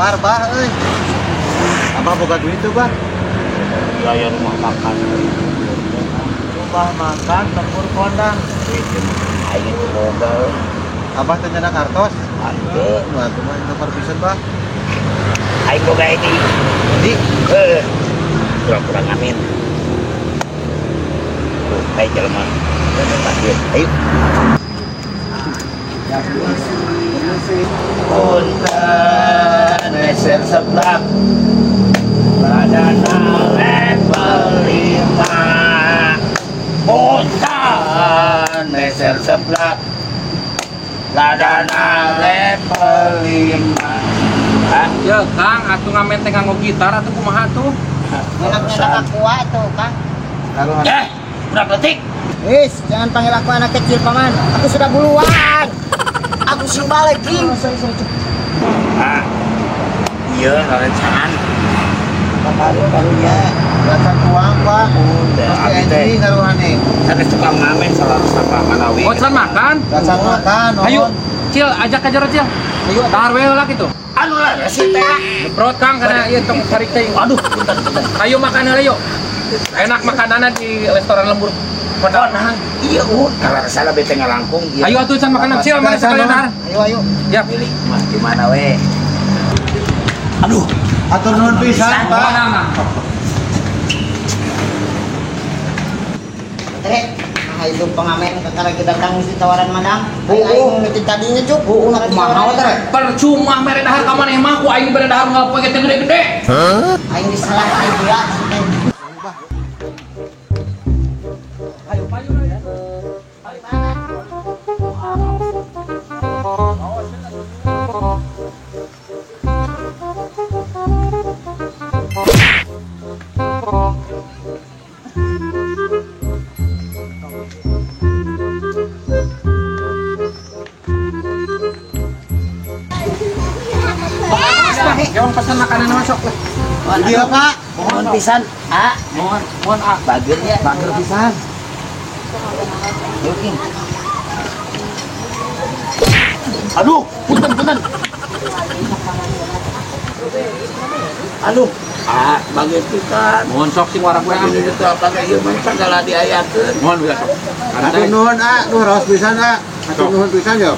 lapar, Bah, euy. Abah boga duit tuh, Bah. Biaya rumah makan. Rumah makan lembur kondang. Aing itu boga. Abah teh nyana kartos. Ante, Wah, tuh mah nomor pisan, Bah. aing boga ini. Jadi, Pura-pura ngamin. Tuh, ayo jelema. Ayo. Punten neser seblak. Ladana level 5. Punten neser seblak. Ladana level 5. Hah? Ya Kang, atuh ngamen teh nganggo gitar atuh kumaha tuh? Anak-anak aku tuh, Kang. Berapa detik? Wis, jangan panggil aku anak kecil, Paman. Aku sudah buluan. Aku sih balik, King. Ah, iya, rencana. karunya rasa uang, Pak. Pasti entry ngaruhane. Saya tukang ngamen salah sama Manawi. Oh, can makan? Rasa makan, Ayo, Cil, ajak aja Cil. Ayo, dahar we heula kitu. Anu lah, resi teh. Perut Kang kana ieu tong cari teh. Aduh, bentar. Ayo makan heula yuk. Enak makanannya di restoran lembur. Oh, nah, iya, kalau salah bete ngalangkung. Ayo atuh can makan Cil, mana sekalian dahar. Ayo. Ya, Pilih, mah di mana we? Aduh, atur nuhun pisan, Pak. Nah itu pengamen karena kita datang mesti tawaran madang. Ayo ngetik tadinya cuk. Nak mahal teh. Percuma mere dahar ka maneh mah ku aing mere dahar ngapoe teh gede-gede. Aing disalah aing dia. Ayo payu ya. Yang pesan makanan masuk lah. Iya, Pak. mohon pisan. Ah, Mohon bager ya. Bager pisan. Yuk, King. Aduh, punten. Aduh, bager pisan. mohon sok sing warang gue. Ini itu apa kayak gimana segala diayakeun. Mohon bisa sok. Atur nuhun, duh raos pisan, atur nuhun pisan yo.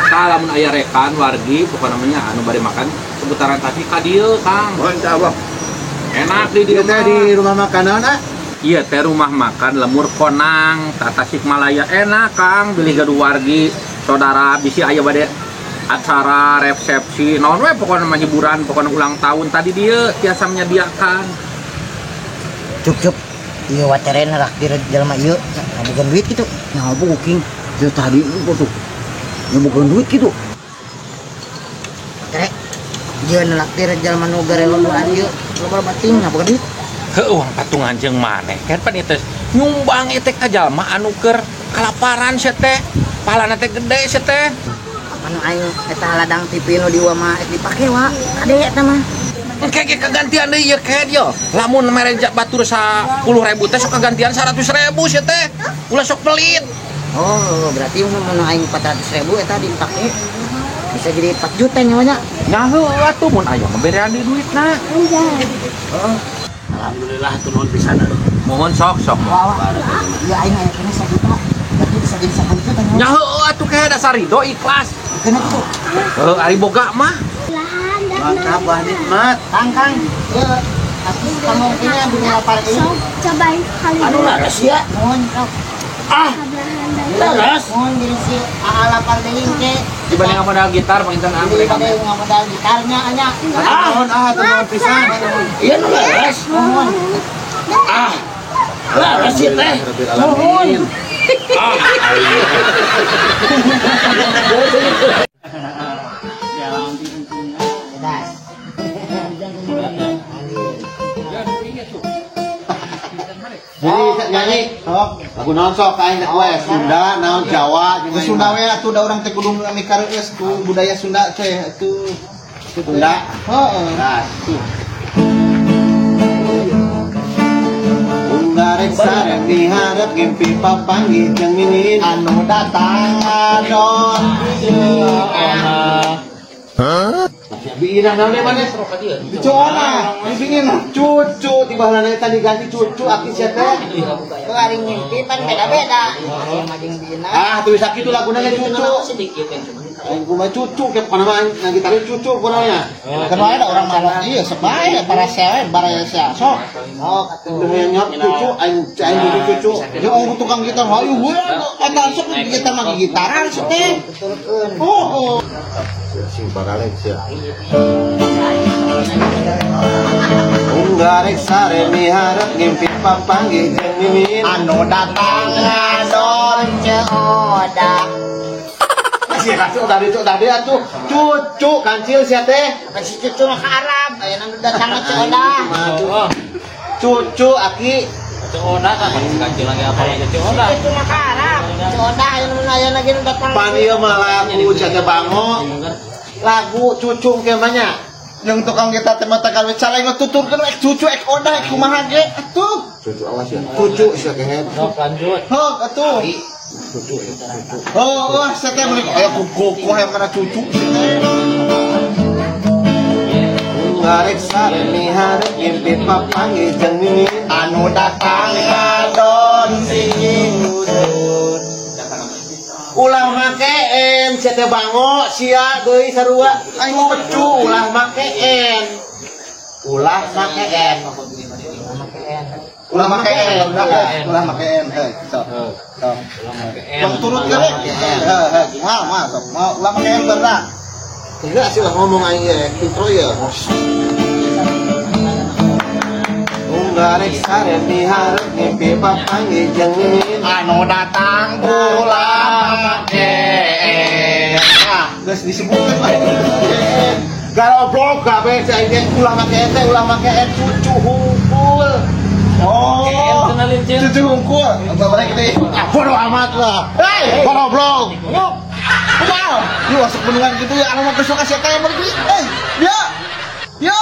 Lamun aya rekan wargi pokoknya namanya anu bari makan seputaran tadi ka dieu Kang. Mohon jawab. Enak di dieu Kita mah. di rumah makanan, Iya teh rumah makan Lemur Konang ka Tasikmalaya enak Kang bilih gaduh wargi saudara bisi aya bade acara resepsi naon we pokoknya mah hiburan pokoknya ulang tahun tadi dia tiasa menyediakan. Cuk. Iya wateren raktir jelema ieu. Bukan duit gitu. Ya apa King? Dia tadi itu tuh. Ya bukan duit gitu. Rek. Ieu naktir jelema nu garelo duaan ieu. Loba bating bukan duit. Uang patungan jeung maneh kan pan itu nyumbang teh ka jalma anu keur kalaparan sia teh palana teh gede sia teh. Anu aing eta ladang TV nu di mah dipake wa. Ade eta mah. Engke kagantian deui ieu ke yo. Lamun mere batur 10.000 teh sok kagantian 100.000 sia teh. Ulah sok pelit. Oh, berarti mun aing 400.000 eta dipake bisa jadi 4 juta nyawanya. Nya heuh atuh mun aya mah berean di duitna. Oh, Alhamdulillah tuh nuhun pisan. Mohon sok. wah. Iya aing aya kena 1 juta. Berarti bisa jadi 10 juta Nya heuh atuh ke dasar ridho ikhlas. Kena gitu. Ari boga mah. mantap, Bah nikmat. Kang. Ieu aku kamu ini dunia lapar ini. Cobain kali Anu lah rahasia. Mohon sok. Laras. Mohon diri si AA lapar deui ke. Dibanding modal gitar penginten Jadi mereka. pada ngamodal gitarnya anya. Atur nuhun pisan. Iya nu laras. Mohon. Laras ieu teh. Mohon. Jadi nyanyi sok, lagu naon sok aing teh we Sunda, naon Jawa jeung Sunda we atuh da urang teh kudu mikareueus ku budaya Sunda teh atuh Sunda. Heeh. Nah, tuh. Ungarek sareng diharap ngimpi papanggih jeung minin anu datang adon. Hah? Biinang naon mana? Dicoona, dibingin cucu tiba lana eta diganti cucu aki sia teh. Kemarin mimpi pan beda-beda. Yang mading bina. Ah, tulis sakitu laguna ge cucu. Aing kumaha cucu ke panaman yang ditarik cucu kunanya. Kan ada orang malok ieu sebae para sewe bara sia sok. Oh, Tuh yang nyok cucu aing cucu. Ya orang tukang gitar hayu gue eta sok gitar mah gitaran sih teh. Oh. Sing baralek sia. Unggarek sare miharep ngimpi papanggih jeung mimin anu datang ngadon ceoda. Masih kasih tadi atuh cucu kancil sia teh. Si cucu mah ka Arab, aya anu datang ceoda. Cucu aki Ceoda kan kancil lagi apa lagi ceoda. Cucu mah ka Arab. Ceoda aya lagi datang. pan ieu mah lagu sia teh bango. Lagu cucu ke banyak. Yang tukang gitar teh mata kalwe caleng tuturkeun ek cucu ek odah ek kumaha ge atuh. Cucu awas ya. Cucu sia kehe. Lanjut. Heuh atuh. Oh, wah saya teh meuli aya kuku yang kana cucu. Unggarek sare miharep ngimpi papanggih jeung mimin Anu datang ngadon sing udun. ulah makeen sia teh bango sia deui sarua aing pecu ulah makeen ulah makeen Ulah makeen, ulah makeen. Heuh, sok. Sok. Yang turut ke rek. Heuh, mah sok. Mau ulah makeen beurna. enggak sih lah ngomong aing ya intro ya Unggarek sare miharep ngimpi papanggih jeung mimin Anu datang ulah makeen. Geus disebutkeun bae. Garoblok kabeh si aing ulah makeen cucu hungkul. Oh, Kenalin Cil. cucu hungkul. Babarek teh. Bodo amat lah. Hei, goblok. Kumaha? Lu masuk bendungan gitu ya anu mah geus kasih teh mah. Ya. Ya.